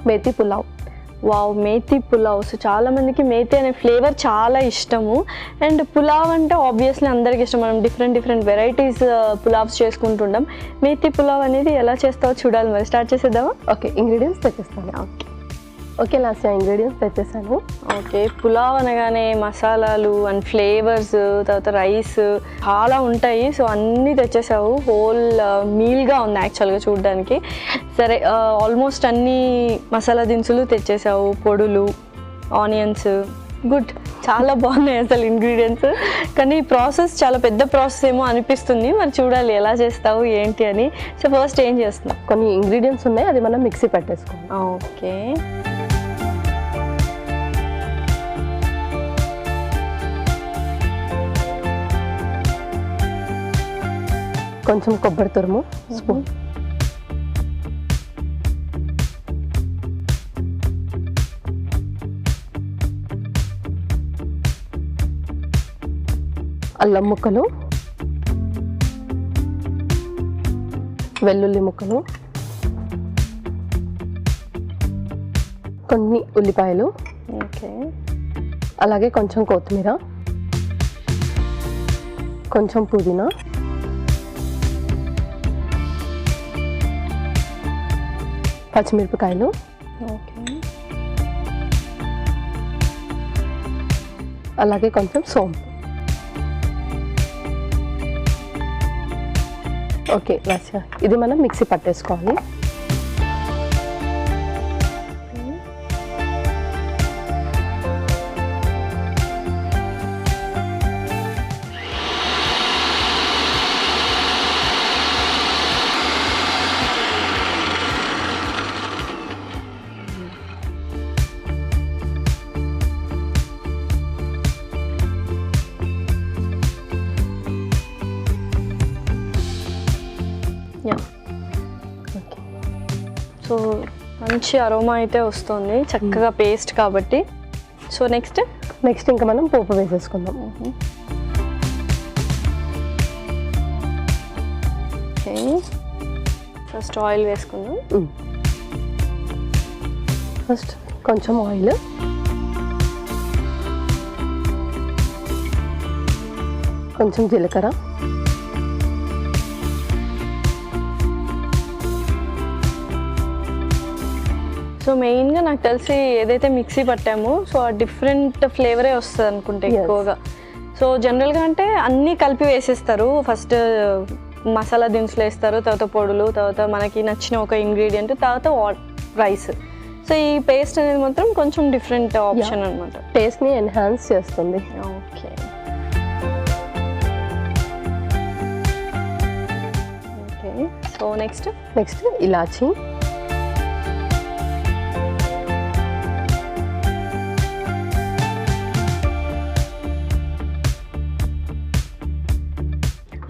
Methi pulao. Wow, methi pulao. So చాలా మందికి మేథీ అనే ఫ్లేవర్ చాలా ఇష్టము. అండ్ పులావ్ అంటే ఆబ్వియస్లీ అందరికి ఇష్టం. మనం డిఫరెంట్ వెరైటీస్ పులావ్స్ చేసుకుంటుంటాం. మేథీ పులావ్ అనేది ఎలా చేస్తావో చూడాలి. మరి స్టార్ట్ చేసేద్దామా? ఓకే, ఇంగ్రీడియంట్స్ తెచ్చేస్తాను. ఓకే లాస్ట్ ఇంగ్రీడియంట్స్ తెచ్చేసాను. ఓకే, పులావ్ అనగానే మసాలాలు అండ్ ఫ్లేవర్స్, తర్వాత రైస్ చాలా ఉంటాయి. సో అన్నీ తెచ్చేసావు. హోల్ మీల్గా ఉంది యాక్చువల్గా చూడడానికి. సరే, ఆల్మోస్ట్ అన్ని మసాలా దినుసులు తెచ్చేసావు, పొడులు, ఆనియన్స్. గుడ్, చాలా బాగున్నాయి అసలు ఇంగ్రీడియంట్స్. కానీ ప్రాసెస్ చాలా పెద్ద ప్రాసెస్ ఏమో అనిపిస్తుంది. మరి చూడాలి ఎలా చేస్తావు ఏంటి అని. సో ఫస్ట్ ఏం చేస్తున్నావు? కొన్ని ఇంగ్రీడియంట్స్ ఉన్నాయి, అది మనం మిక్సీ పెట్టేసుకోండి. ఓకే, కొంచెం కొబ్బరి తురుము స్పూన్, అల్లం ముక్కలు, వెల్లుల్లి ముక్కలు, కొన్ని ఉల్లిపాయలు, ఓకే, అలాగే కొంచెం కొత్తిమీర, కొంచెం పుదీనా, పచ్చిమిరపకాయలు, ఓకే, అలాగే కొంచెం సోంపు. ఓకే లాస్య, ఇది మనం మిక్సీ పట్టేసుకోవాలి. సో మంచి అరోమా అయితే వస్తుంది, చక్కగా పేస్ట్ కాబట్టి. సో నెక్స్ట్ ఇంకా మనం పోపు వేసేసుకుందాం. ఓకే, ఫస్ట్ ఆయిల్ వేసుకుందాం. ఫస్ట్ కొంచెం ఆయిల్, కొంచెం జీలకర్ర, సో మెయిన్గా నాకు తెలిసి ఏదైతే మిక్సీ పట్టామో సో ఆ డిఫరెంట్ ఫ్లేవరే వస్తుంది అనుకుంటే ఎక్కువగా. సో జనరల్గా అంటే అన్నీ కలిపి వేసేస్తారు. ఫస్ట్ మసాలా దినుసులు వేస్తారు, తర్వాత పొడులు, తర్వాత మనకి నచ్చిన ఒక ఇంగ్రీడియంట్, తర్వాత రైస్. సో ఈ పేస్ట్ అనేది మాత్రం కొంచెం డిఫరెంట్ ఆప్షన్ అనమాట. టేస్ట్ని ఎన్హాన్స్ చేస్తుంది. Okay, okay. So next elaichi,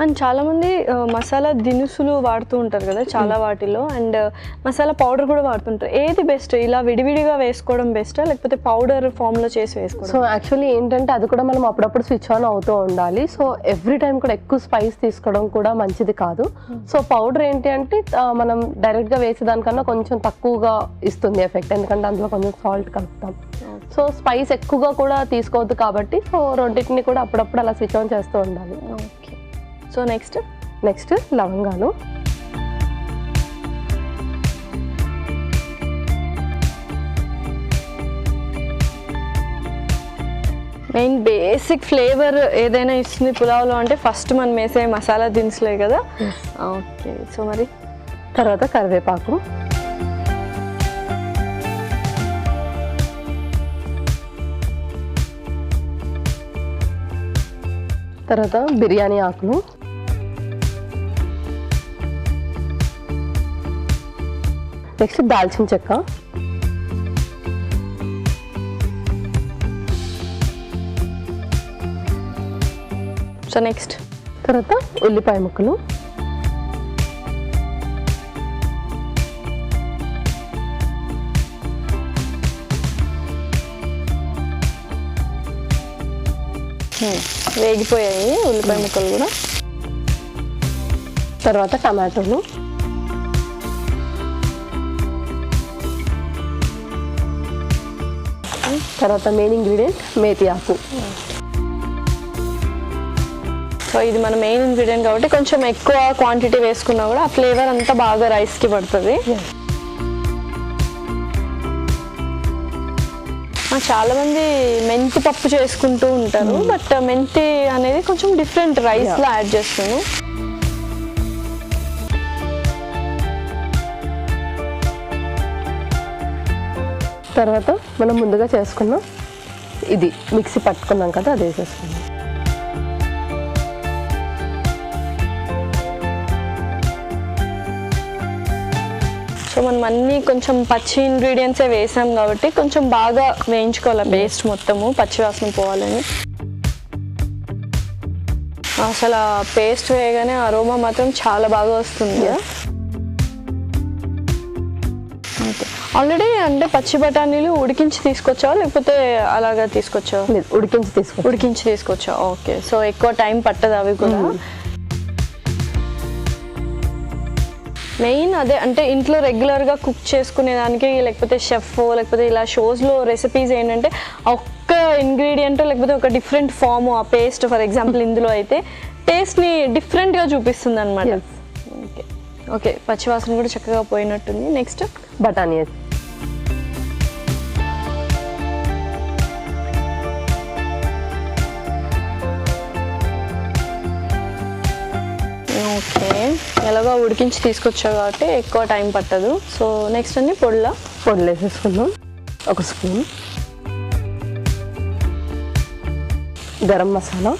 and చాలామంది మసాలా దినుసులు వాడుతూ ఉంటారు కదా చాలా వాటిలో, అండ్ మసాలా పౌడర్ కూడా వాడుతుంటారు. ఏది బెస్ట్, ఇలా విడివిడిగా వేసుకోవడం బెస్టా లేకపోతే పౌడర్ ఫామ్లో చేసి వేసుకోవడం? సో యాక్చువల్లీ ఏంటంటే అది కూడా మనం అప్పుడప్పుడు స్విచ్ ఆన్ అవుతూ ఉండాలి. సో ఎవ్రీ టైం కూడా ఎక్కువ స్పైస్ తీసుకోవడం కూడా మంచిది కాదు. సో పౌడర్ ఏంటి అంటే మనం డైరెక్ట్గా వేసేదానికన్నా కొంచెం తక్కువగా ఇస్తుంది ఎఫెక్ట్, ఎందుకంటే అందులో కొంచెం సాల్ట్ కలుపుతాం. సో స్పైస్ ఎక్కువగా కూడా తీసుకోవద్దు కాబట్టి సో రెండింటిని కూడా అప్పుడప్పుడు అలా స్విచ్ ఆన్ చేస్తూ ఉండాలి. ఓకే, సో నెక్స్ట్ లవంగాలు, మెయిన్ బేసిక్ ఫ్లేవర్ ఏదైనా ఇస్తుంది పులావ్లో అంటే ఫస్ట్ మనం వేసే మసాలా దినుసులే కదా. ఓకే, సో మరి తర్వాత కరివేపాకు, తర్వాత బిర్యానీ ఆకులు, నెక్స్ట్ దాల్చిన చెక్క, సో నెక్స్ట్ తర్వాత ఉల్లిపాయ ముక్కలు, వేగిపోయాయి ఉల్లిపాయ ముక్కలు కూడా. తర్వాత టమాటోలు, తర్వాత మెయిన్ ఇంగ్రీడియంట్ మేతి ఆకు. సో ఇది మన మెయిన్ ఇంగ్రీడియంట్ కాబట్టి కొంచెం ఎక్కువ క్వాంటిటీ వేసుకున్నా కూడా ఆ ఫ్లేవర్ అంతా బాగా రైస్కి పడుతుంది. చాలా మంది మెంతి పప్పు చేసుకుంటూ ఉంటారు, బట్ మెంతి అనేది కొంచెం డిఫరెంట్ రైస్లో యాడ్ చేస్తాను. తర్వాత మనం ముందుగా చేసుకున్నాం ఇది మిక్సీ పట్టుకున్నాం కదా, అది వేసేసుకున్నాం. సో మనం అన్నీ కొంచెం పచ్చి ఇంగ్రీడియంట్సే వేసాం కాబట్టి కొంచెం బాగా వేయించుకోవాలి పేస్ట్ మొత్తము, పచ్చి వాసన పోవాలని. అసలు ఆ పేస్ట్ వేయగానే అరోమా మాత్రం చాలా బాగా వస్తుంది. ఆల్రెడీ అంటే పచ్చి బఠానీలు ఉడికించి తీసుకొచ్చావా లేకపోతే అలాగా తీసుకొచ్చావా? లేదు, ఉడికించి తీసుకొచ్చా. ఓకే, సో ఎక్కువ టైం పట్టదు అవి కూడా. మెయిన్ అదే అంటే ఇంట్లో రెగ్యులర్గా కుక్ చేసుకునే దానికి, లేకపోతే షెఫ్ లేకపోతే ఇలా షోస్లో రెసిపీస్ ఏంటంటే ఒక్క ఇంగ్రీడియంట్ లేకపోతే ఒక డిఫరెంట్ ఫామ్ ఆ పేస్ట్, ఫర్ ఎగ్జాంపుల్ ఇందులో అయితే టేస్ట్ని డిఫరెంట్గా చూపిస్తుంది అనమాట. ఓకే ఓకే, పచ్చివాసన కూడా చక్కగా పోయినట్టుంది. నెక్స్ట్ బఠానీ. ఓకే, ఎలాగో ఉడికించి తీసుకొచ్చావు కాబట్టి ఎక్కువ టైం పట్టదు. సో నెక్స్ట్ అన్ని పొడులు వేసేసుకుందాం. 1 స్పూన్ గరం మసాలా,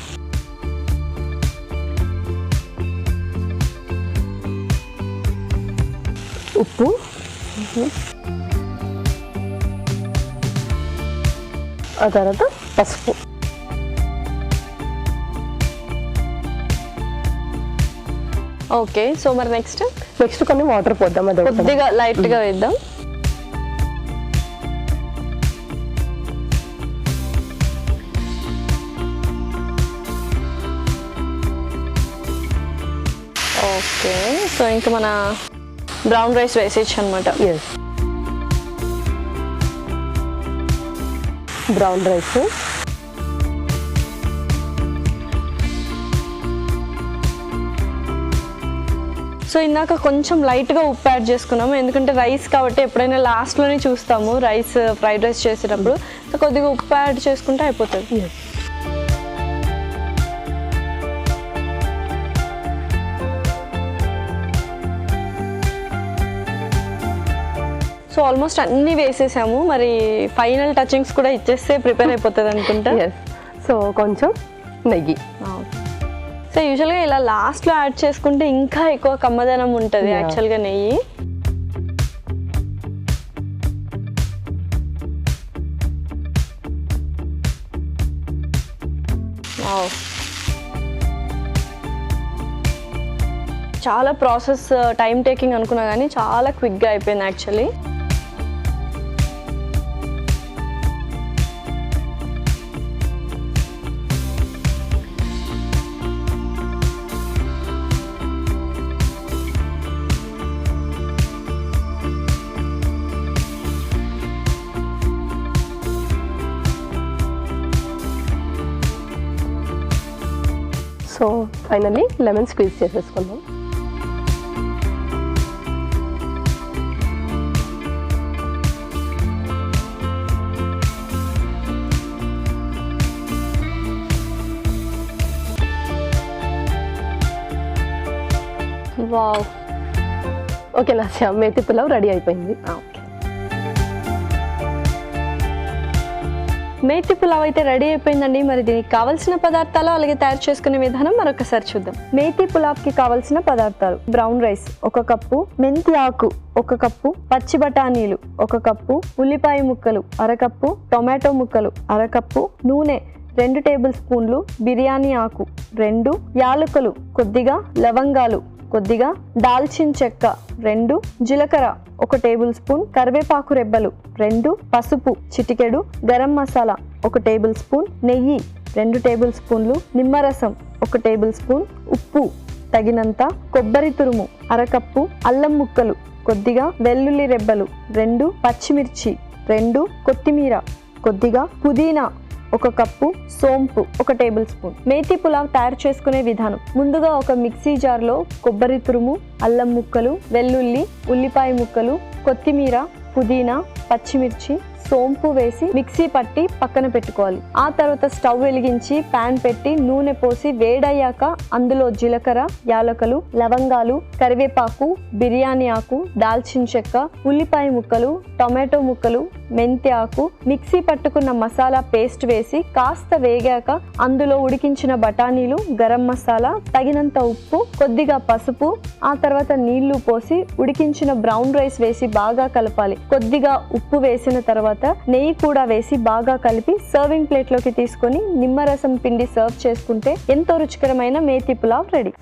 ఉప్పు, ఆ తర్వాత పసుపు. ఓకే, సో మరి నెక్స్ట్ కొన్ని వాటర్ పోద్దాం, అది కొద్దిగా లైట్గా వేద్దాం. ఓకే, సో ఇంకా మన బ్రౌన్ రైస్ వేసేయచ్చు అనమాట. బ్రౌన్ రైస్, సో ఇందాక కొంచెం లైట్గా ఉప్పు యాడ్ చేసుకున్నాము, ఎందుకంటే రైస్ కాబట్టి ఎప్పుడైనా లాస్ట్లోనే చూస్తాము రైస్ ఫ్రైడ్ రైస్ చేసేటప్పుడు. సో కొద్దిగా ఉప్పు యాడ్ చేసుకుంటే అయిపోతుంది. సో ఆల్మోస్ట్ అన్నీ వేసేసాము, మరి ఫైనల్ టచింగ్స్ కూడా ఇచ్చేస్తే ప్రిపేర్ అయిపోతుంది అనుకుంటా. సో కొంచెం నెయ్యి. సో యూజువల్గా ఇలా లాస్ట్లో యాడ్ చేసుకుంటే ఇంకా ఎక్కువ కమ్మదనం ఉంటుంది యాక్చువల్గా నెయ్యి. చాలా ప్రాసెస్ టైం టేకింగ్ అనుకున్నా కానీ చాలా క్విక్గా అయిపోయింది actually. So finally lemon squeeze చేసేసుకుందాం. Wow, okay Lasya, methi pulao ready అయిపోయింది. ఓకే, మేతి పులావ్ అయితే రెడీ అయిపోయిందండి. మరి దీనికి కావాల్సిన పదార్థాలు అలాగే తయారు చేసుకునే విధానం మరొకసారి చూద్దాం. మేతి పులావ్కి కావాల్సిన పదార్థాలు: బ్రౌన్ రైస్ 1 కప్పు, మెంతి ఆకు 1 కప్పు, పచ్చి బఠానీలు 1 కప్పు, ఉల్లిపాయ ముక్కలు 1/2 కప్పు, టొమాటో ముక్కలు 1/2 కప్పు, నూనె 2 టేబుల్ స్పూన్లు, బిర్యానీ ఆకు 2, యాలకులు కొద్దిగా, లవంగాలు కొద్దిగా, దాల్చిన చెక్క 2, జీలకర్ర 1 టేబుల్ స్పూన్, కరివేపాకు రెబ్బలు 2, పసుపు చిటికెడు, గరం మసాలా 1 టేబుల్ స్పూన్, నెయ్యి 2 టేబుల్ స్పూన్లు, నిమ్మరసం 1 టేబుల్ స్పూన్, ఉప్పు తగినంత, కొబ్బరి తురుము 1/2 కప్పు, అల్లం ముక్కలు కొద్దిగా, వెల్లుల్లి రెబ్బలు 2, పచ్చిమిర్చి 2, కొత్తిమీర కొద్దిగా, పుదీనా 1 కప్పు, సోంపు 1 టేబుల్ స్పూన్. మేతి పులావ్ తయారు చేసుకునే విధానం: ముందుగా ఒక మిక్సీ జార్లో కొబ్బరి తురుము, అల్లం ముక్కలు, వెల్లుల్లి, ఉల్లిపాయ ముక్కలు, కొత్తిమీర, పుదీనా, పచ్చిమిర్చి, సోంపు వేసి మిక్సీ పట్టి పక్కన పెట్టుకోవాలి. ఆ తర్వాత స్టవ్ వెలిగించి ప్యాన్ పెట్టి నూనె పోసి వేడయ్యాక అందులో జీలకర్ర, యాలకులు, లవంగాలు, కరివేపాకు, బిర్యానీ ఆకు, దాల్చిన చెక్క, ఉల్లిపాయ ముక్కలు, టొమాటో ముక్కలు, మెంతి ఆకు, మిక్సీ పట్టుకున్న మసాలా పేస్ట్ వేసి కాస్త వేగాక అందులో ఉడికించిన బఠానీలు, గరం మసాలా, తగినంత ఉప్పు, కొద్దిగా పసుపు, ఆ తర్వాత నీళ్లు పోసి ఉడికించిన బ్రౌన్ రైస్ వేసి బాగా కలపాలి. కొద్దిగా ఉప్పు వేసిన తర్వాత నెయ్యి కూడా వేసి బాగా కలిపి సర్వింగ్ ప్లేట్లోకి తీసుకొని నిమ్మరసం పిండి సర్వ్ చేసుకుంటే ఎంతో రుచికరమైన మేతి పులావ్ రెడీ.